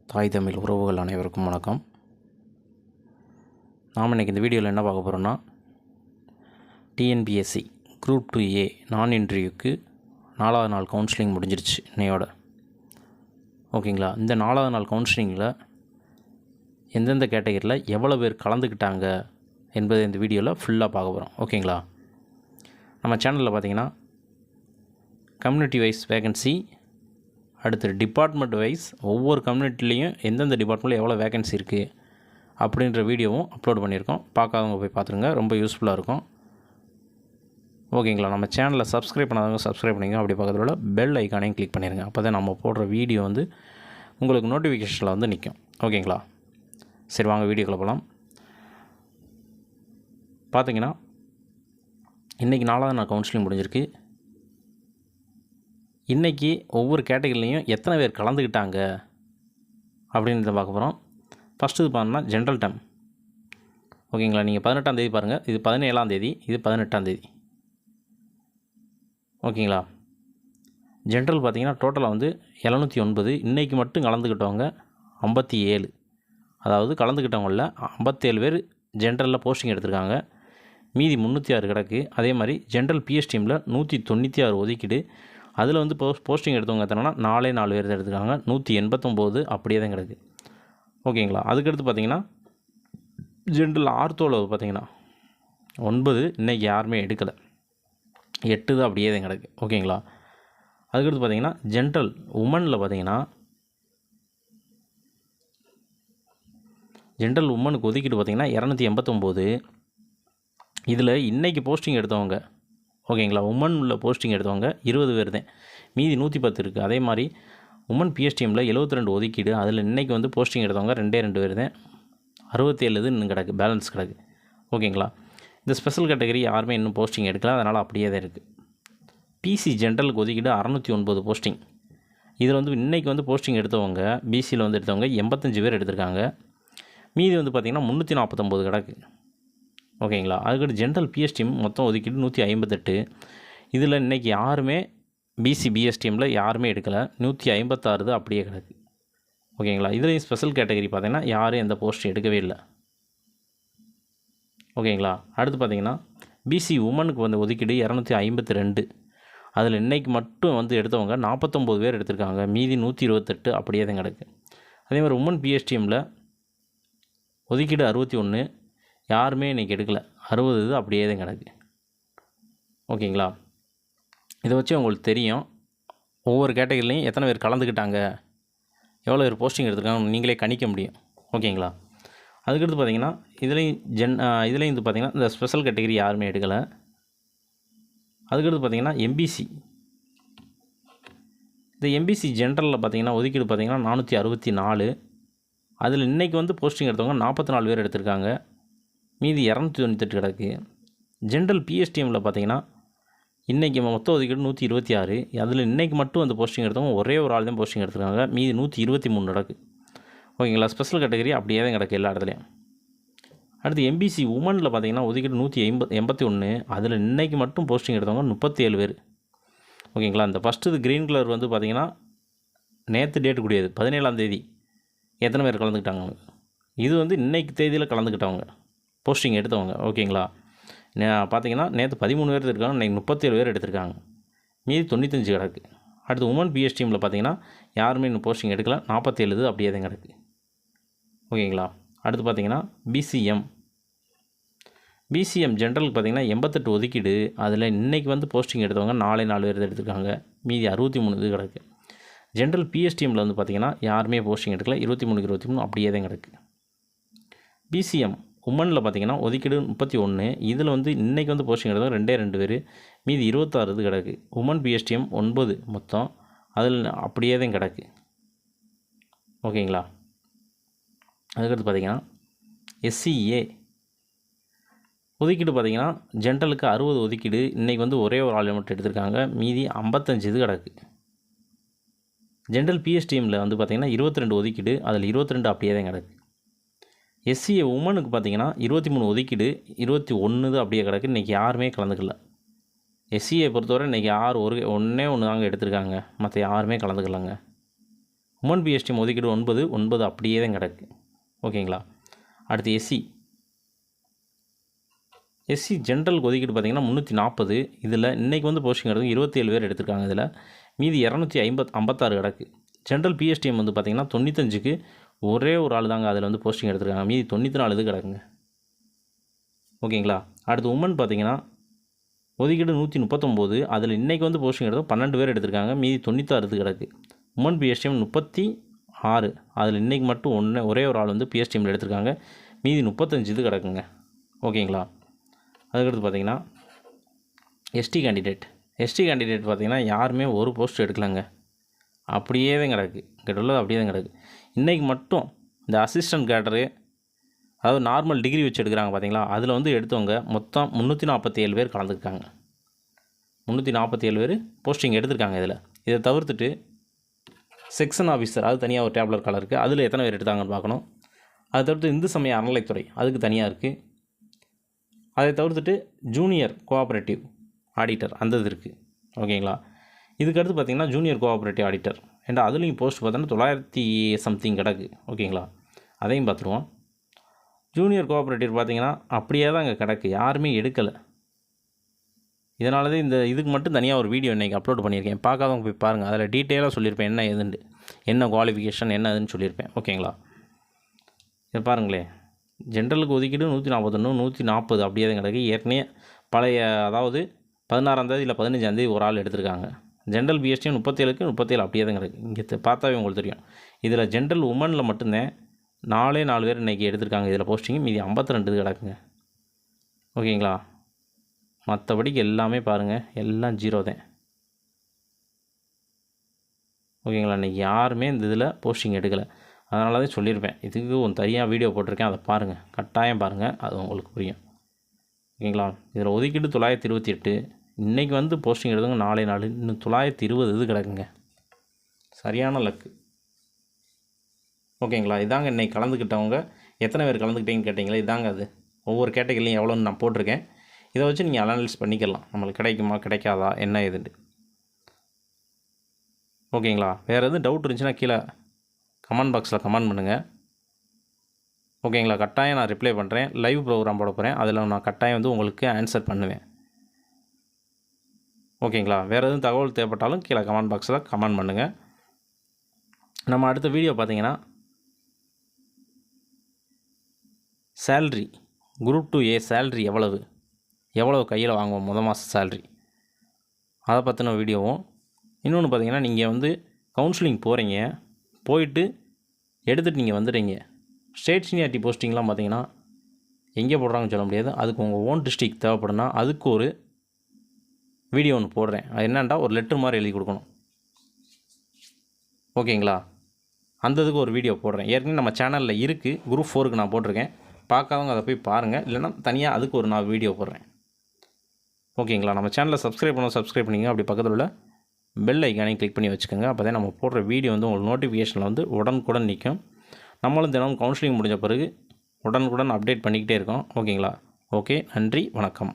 தாய் தமிழ் உறவுகள் அனைவருக்கும் வணக்கம். நாம் இன்றைக்கி இந்த வீடியோவில் என்ன பார்க்க போகிறோன்னா, டிஎன்பிஎஸ்சி குரூப் 2A நான் இன்டர்வியூக்கு 4வது நாள் கவுன்சிலிங் முடிஞ்சிருச்சு இன்னையோட. ஓகேங்களா? இந்த 4வது நாள் கவுன்சிலிங்கில் எந்தெந்த கேட்டகரியில் எவ்வளோ பேர் கலந்துக்கிட்டாங்க என்பதை இந்த வீடியோவில் ஃபுல்லாக பார்க்க போகிறோம். ஓகேங்களா? நம்ம சேனலில் பார்த்திங்கன்னா கம்யூனிட்டி வைஸ் வேகன்சி, அடுத்து டிபார்ட்மெண்ட் வைஸ் ஒவ்வொரு கம்யூனிட்டிலையும் எந்தெந்த டிபார்ட்மெண்ட்டில் எவ்வளோ வேகன்சி இருக்குது அப்படின்ற வீடியோவும் அப்லோட் பண்ணியிருக்கோம். பார்க்காதவங்க போய் பார்த்துருங்க, ரொம்ப யூஸ்ஃபுல்லாக இருக்கும். ஓகேங்களா? நம்ம சேனலை சப்ஸ்கிரைப் பண்ணாதவங்க சப்ஸ்கிரைப் பண்ணிங்க, அப்படி பக்கத்தில் உள்ள பெல் ஐக்கானையும் கிளிக் பண்ணிடுங்க. அப்போ தான் நம்ம போடுற வீடியோ உங்களுக்கு நோட்டிஃபிகேஷனில் நிற்கும். ஓகேங்களா? சரி, வாங்க வீடியோக்குள்ள போகலாம். பார்த்தீங்கன்னா இன்றைக்கி 4வது நாள் கவுன்சிலிங் முடிஞ்சிருக்கு. இன்றைக்கி ஒவ்வொரு கேட்டகரிலையும் எத்தனை பேர் கலந்துக்கிட்டாங்க அப்படின்றத பார்க்க போகிறோம். ஃபஸ்ட்டு இது பார்த்தோம்னா ஜென்ரல் டேர்ம். ஓகேங்களா? நீங்கள் 18ஆம் தேதி பாருங்கள், இது 17ஆம் தேதி, இது 18ஆம் தேதி. ஓகேங்களா? ஜென்ரல் பார்த்திங்கன்னா டோட்டலாக 709. இன்றைக்கி மட்டும் கலந்துக்கிட்டவங்க 57. அதாவது கலந்துக்கிட்டவங்களில் 57 பேர் ஜென்ரலில் போஸ்டிங் எடுத்திருக்காங்க. மீதி 306 கிடக்கு. அதே மாதிரி ஜென்ரல் பிஎஸ் டீமில் 196 ஒதுக்கீடு. அதில் போஸ்டிங் எடுத்தவங்க எத்தனைனா 4 பேர் தான் எடுத்துருக்காங்க. 189 அப்படியே தான் கிடக்கு. ஓகேங்களா? அதுக்கடுத்து பார்த்திங்கன்னா ஜென்ரல் ஆர்த்தோவில் பார்த்திங்கன்னா 9, இன்றைக்கி யாருமே எடுக்கலை. 8 தான் அப்படியே தான் கிடக்கு. ஓகேங்களா? அதுக்கடுத்து பார்த்திங்கன்னா ஜென்ரல் உமனில் பார்த்திங்கன்னா ஜென்ரல் உமனுக்கு ஒதுக்கீடு பார்த்திங்கன்னா 289. இதில் இன்றைக்கி போஸ்டிங் எடுத்தவங்க, ஓகேங்களா, உமன் உள்ள போஸ்டிங் எடுத்தவங்க 20 பேர் தான். மீதி 110 இருக்குது. அதே மாதிரி உமன் பிஎஸ்டிஎம்மில் 72 ஒதுக்கீடு. அதில் இன்றைக்கி போஸ்டிங் எடுத்தவங்க 2 பேர் தான். 67 இது இன்னும் கிடக்கு, பேலன்ஸ் கிடக்கு. ஓகேங்களா? இந்த ஸ்பெஷல் கேட்டகரி யாருமே இன்னும் போஸ்டிங் எடுக்கல, அதனால் அப்படியே தான் இருக்குது. பிசி ஜென்ரலுக்கு ஒதுக்கீடு 609 போஸ்டிங். இதில் இன்றைக்கி போஸ்டிங் எடுத்தவங்க பிசியில் எடுத்தவங்க 85 பேர் எடுத்திருக்காங்க. மீதி பார்த்திங்கன்னா 349 கிடக்கு. ஓகேங்களா? அதுக்கடுத்து ஜென்ரல் பிஎஸ்டிஎம் மொத்தம் ஒதுக்கீடு 158. இதில் இன்றைக்கி யாருமே பிசி பிஎஸ்டிஎம்மில் யாருமே எடுக்கலை. 156 அப்படியே கிடக்கு. ஓகேங்களா? இதுலேயும் ஸ்பெஷல் கேட்டகரி பார்த்திங்கன்னா யாரும் எந்த போஸ்ட் எடுக்கவே இல்லை. ஓகேங்களா? அடுத்து பார்த்திங்கன்னா பிசி உமனுக்கு ஒதுக்கீடு 252. அதில் இன்றைக்கி மட்டும் எடுத்தவங்க 49 பேர் எடுத்திருக்காங்க. மீதி 128 அப்படியே தான் கிடக்கு. அதே மாதிரி உமன் பிஎஸ்டிஎம்மில் ஒதுக்கீடு 61. யாருமே இன்றைக்கி எடுக்கலை. 60 இது அப்படியே தான் கிடக்கு. ஓகேங்களா? இதை வச்சு உங்களுக்கு தெரியும் ஒவ்வொரு கேட்டகரிலையும் எத்தனை பேர் கலந்துக்கிட்டாங்க, எவ்வளோ பேர் போஸ்டிங் எடுத்துருக்காங்க நீங்களே கணிக்க முடியும். ஓகேங்களா? அதுக்கடுத்து பார்த்திங்கன்னா இதுலேயும் பார்த்திங்கன்னா இந்த ஸ்பெஷல் கேட்டகரி யாருமே எடுக்கலை. அதுக்கடுத்து பார்த்திங்கன்னா எம்பிசி. இந்த எம்பிசி ஜென்ரலில் பார்த்திங்கன்னா ஒதுக்கீடு பார்த்திங்கன்னா 464. அதில் இன்றைக்கி போஸ்டிங் எடுத்தவங்க 44 பேர் எடுத்திருக்காங்க. மீதி 298 கிடக்கு. ஜென்ரல் பிஎஸ்டிஎம்மில் பார்த்திங்கன்னா இன்றைக்கி மொத்தம் ஒதுக்கீடு 126. அதில் இன்றைக்கி மட்டும் போஸ்டிங் எடுத்தவங்க ஒரே ஒரு ஆள் தான் போஸ்டிங் எடுத்திருக்காங்க. மீதி 123 கிடக்கு. ஓகேங்களா? ஸ்பெஷல் கேட்டகரி அப்படியே தான் கிடக்கு எல்லா இடத்துலையும். அடுத்து எம்பிசி உமனில் பார்த்திங்கன்னா ஒதுக்கீடு 181. அதில் இன்றைக்கி மட்டும் போஸ்டிங் எடுத்தவங்க 37 பேர். ஓகேங்களா? இந்த ஃபஸ்ட்டு இது க்ரீன் கலர் பார்த்திங்கன்னா நேற்று டேட்டு கூடியது 17ஆம் தேதி எத்தனை பேர் கலந்துக்கிட்டாங்க. இது இன்றைக்கி தேதியில் கலந்துக்கிட்டவங்க போஸ்டிங் எடுத்தவங்க. ஓகேங்களா? பார்த்திங்கன்னா நேற்று 13 பேர் எடுத்திருக்காங்க, இன்றைக்கி 37 பேர் எடுத்திருக்காங்க. மீதி 95 கிடக்கு. அடுத்து உமன் பிஎஸ் டீமில் பார்த்திங்கன்னா யாருமே இன்னும் போஸ்டிங் எடுக்கல. 47 அப்படியே தான் கிடக்கு. ஓகேங்களா? அடுத்து பார்த்திங்கன்னா பிசிஎம் ஜென்ரலுக்கு பார்த்திங்கன்னா 88 ஒதுக்கீடு. அதில் இன்றைக்கி போஸ்டிங் எடுத்தவங்க 4 பேர் எடுத்திருக்காங்க. மீதி 63 இது கிடக்கு. ஜென்ரல் பிஎஸ்டிஎம்மில் பார்த்திங்கன்னா யாருமே போஸ்டிங் எடுக்கல. 23 அப்படியே தான் கிடக்கு. பிசிஎம் உமனில் பார்த்திங்கன்னா ஒதுக்கீடு 31. இதில் இன்றைக்கி போஸ்டிங் எடுத்தவங்க 2 பேர். மீதி 26 இது கிடக்கு. உமன் பிஎஸ்டிஎம் 9 மொத்தம். அதில் அப்படியே தான் கிடக்கு. ஓகேங்களா? அதுக்கடுத்து பார்த்திங்கன்னா எஸ்சிஏ ஒதுக்கீடு பார்த்திங்கன்னா ஜென்ரலுக்கு 60 ஒதுக்கீடு. இன்றைக்கி ஒரே ஒரு ஆள் மட்டும் எடுத்திருக்காங்க. மீதி 55 இது கிடக்கு. ஜென்ரல் பிஎஸ்டிஎம்மில் பார்த்திங்கன்னா 22 ஒதுக்கீடு. அதில் 22 அப்படியே தான் கிடக்கு. எஸ்சிஏ உமனுக்கு பார்த்திங்கன்னா 23 ஒதுக்கீடு. 21 அப்படியே கிடக்கு. இன்றைக்கி யாருமே கலந்துக்கல. எஸ்சிஏ பொறுத்தவரை இன்றைக்கி ஒன்றே ஒன்று தாங்க எடுத்திருக்காங்க, மற்ற யாருமே கலந்துக்கலங்க. உமன் பிஎஸ்டிஎம் ஒதுக்கீடு 9 அப்படியே தான் கிடக்கு. ஓகேங்களா. அடுத்து எஸ்சி ஜென்ரலுக்கு ஒதுக்கீடு பார்த்திங்கன்னா 340. இதில் இன்றைக்கி வந்து போஸ்டிங் எடுத்து 27 பேர் எடுத்திருக்காங்க. இதில் மீதி 256 கிடக்கு. ஜென்ரல் பிஎஸ்டிஎம் வந்து பார்த்திங்கன்னா 95க்கு ஒரே ஒரு ஆள் தாங்க அதில் வந்து போஸ்டிங் எடுத்திருக்காங்க. மீதி 94 இது கிடக்குங்க. ஓகேங்களா. அடுத்து உமன் பார்த்திங்கன்னா ஒதுக்கீடு 139. அதில் இன்றைக்கி வந்து போஸ்டிங் எடுத்து 12 பேர் எடுத்திருக்காங்க. மீதி 96 இது கிடக்கு. Women PSTM 36. அதில் இன்றைக்கி மட்டும் ஒரே ஒரு ஆள் வந்து பிஎஸ்டிஎம்மில் எடுத்திருக்காங்க. மீதி 35 இது கிடக்குங்க. ஓகேங்களா. அதுக்கடுத்து பார்த்திங்கன்னா எஸ்டி கேண்டிடேட் பார்த்திங்கன்னா யாருமே ஒரு போஸ்ட் எடுக்கலைங்க. அப்படியே தான் கிடக்கு. உள்ளது அப்படியே தான் கிடக்கு. இன்றைக்கி மட்டும் இந்த அசிஸ்டன்ட் கேடரு, அதாவது நார்மல் டிகிரி வச்சு எடுக்கிறாங்க பார்த்தீங்களா, அதில் வந்து எடுத்தவங்க மொத்தம் 347 பேர் கலந்துருக்காங்க. 347 பேர் போஸ்டிங் எடுத்திருக்காங்க. இதை தவிர்த்துட்டு செக்ஷன் ஆஃபீஸர், அது தனியாக ஒரு டேப்லர் காலம் இருக்குது. அதில் எத்தனை பேர் எடுத்தாங்கன்னு பார்க்கணும். அதை தவிர்த்து இந்து சமய அறநிலைத்துறை, அதுக்கு தனியாக இருக்குது. அதை தவிர்த்துட்டு ஜூனியர் கோஆப்ரேட்டிவ் ஆடிட்டர் அந்த இது இருக்குது. ஓகேங்களா. இதுக்கடுத்து பார்த்திங்கன்னா ஜூனியர் கோஆப்ரேட்டிவ் ஆடிட்டர் ஏன்டா அதுலேயும் போஸ்ட் பார்த்தோன்னா 900 சம்திங் கிடக்கு. ஓகேங்களா. அதையும் பார்த்துருவோம். ஜூனியர் கோஆப்ரேட்டிவ் பார்த்திங்கன்னா அப்படியே தான் அங்கே கிடக்கு, யாருமே எடுக்கலை. இதனால தான் இதுக்கு மட்டும் தனியாக ஒரு வீடியோ இன்றைக்கி அப்லோட் பண்ணியிருக்கேன். பார்க்காதவங்க போய் பாருங்கள். அதில் டீட்டெயிலாக சொல்லியிருப்பேன் என்ன ஏதுன்னு, என்ன குவாலிஃபிகேஷன் என்ன ஏதுன்னு சொல்லியிருப்பேன். ஓகேங்களா. இதை பாருங்களேன். ஜென்ரலுக்கு ஒதுக்கீடு 141 140 அப்படியே தான் கிடக்கு. ஏற்கனவே பழைய, அதாவது 16ஆம் தேதி இல்லை 15ஆம் தேதி ஒரு ஆள் எடுத்திருக்காங்க. ஜென்ரல் பிஎஸ்டிஎம் 37க்கு 37 அப்படியே தான் கிடக்கு. இங்கே பார்த்தாவே உங்களுக்கு தெரியும். இதில் ஜென்ரல் உமனில் மட்டும்தான் 4 பேர் இன்றைக்கி எடுத்திருக்காங்க. இதில் போஸ்டிங்கு மீதி 52 இது கிடக்குங்க. ஓகேங்களா. மற்றபடிக்கு எல்லாமே பாருங்கள், எல்லாம் 0 தான். ஓகேங்களா. இன்றைக்கி யாருமே இந்த இதில் போஸ்டிங் எடுக்கலை. அதனால தான் சொல்லியிருப்பேன், இதுக்கு ஒரு தனியாக வீடியோ போட்டிருக்கேன், அதை பாருங்கள், கட்டாயம் பாருங்கள், அது உங்களுக்கு புரியும். ஓகேங்களா. இதில் ஒதுக்கீடு 928. இன்றைக்கி வந்து போஸ்டிங் எடுத்தவங்க 4 நாள், இன்னும் 920 இது கிடக்குங்க. சரியான லக்கு. ஓகேங்களா. இதாங்க இன்றைக்கி கலந்துக்கிட்டவங்க எத்தனை பேர் கலந்துக்கிட்டீங்கன்னு கேட்டிங்களா, இதாங்க அது. ஒவ்வொரு கேட்டகரிலையும் எவ்வளோன்னு நான் போட்டிருக்கேன். இதை வச்சு நீங்கள் அனலைஸ் பண்ணிக்கலாம், நம்மளுக்கு கிடைக்குமா கிடைக்காதா என்ன ஏதுண்டு. ஓகேங்களா. வேறு எதுவும் டவுட் இருந்துச்சுன்னா கீழே கமெண்ட் பாக்ஸில் கமெண்ட் பண்ணுங்கள். ஓகேங்களா. கட்டாயம் நான் ரிப்ளை பண்ணுறேன். லைவ் ப்ரோக்ராம் போட போகிறேன், அதில் நான் கட்டாயம் வந்து உங்களுக்கு ஆன்சர் பண்ணுவேன். ஓகேங்களா. வேறு எதுவும் தகவல் தேவைப்பட்டாலும் கீழே கமெண்ட் பாக்ஸில் கமெண்ட் பண்ணுங்கள். நம்ம அடுத்த வீடியோ பார்த்தீங்கன்னா சேல்ரி, குரூப் 2A சேல்ரி எவ்வளவு கையில் வாங்குவோம் முத மாத சேல்ரி, அதை பற்றின வீடியோவும். இன்னொன்று பார்த்தீங்கன்னா நீங்கள் வந்து கவுன்சிலிங் போகிறீங்க, போயிட்டு எடுத்துகிட்டு நீங்கள் வந்துடுறீங்க. ஸ்டேட் சீனியாரிட்டி போஸ்டிங்லாம் பார்த்தீங்கன்னா எங்கே போடுறாங்கன்னு சொல்ல முடியாது. அதுக்கு உங்கள் ஓன் டிஸ்ட்ரிக்ட் தேவைப்படுனா அதுக்கு ஒரு வீடியோ ஒன்று போடுறேன். அது என்னென்னா ஒரு லெட்டர் மாதிரி எழுதி கொடுக்கணும். ஓகேங்களா. அந்த இதுக்கு ஒரு வீடியோ போடுறேன். ஏற்கனவே நம்ம சேனலில் இருக்குது, குரூப் 4க்கு நான் போட்டிருக்கேன். பார்க்காதவங்க அதை போய் பாருங்கள், இல்லைனா தனியாக அதுக்கு ஒரு நான் வீடியோ போடுறேன். ஓகேங்களா. நம்ம சேனலை சப்ஸ்கிரைப் பண்ணிங்க. அப்படி பக்கத்தில் உள்ள பெல் ஐக்கானையும் கிளிக் பண்ணி வச்சுக்கோங்க. அப்போ தான் நம்ம போடுற வீடியோ வந்து உங்களுக்கு நோட்டிஃபிகேஷனில் வந்து உடனுக்குடன் நிற்கும். நம்மளும் தினமும் கவுன்சிலிங் முடிஞ்ச பிறகு உடனுக்குடன் அப்டேட் பண்ணிக்கிட்டே இருக்கோம். ஓகேங்களா. ஓகே, நன்றி, வணக்கம்.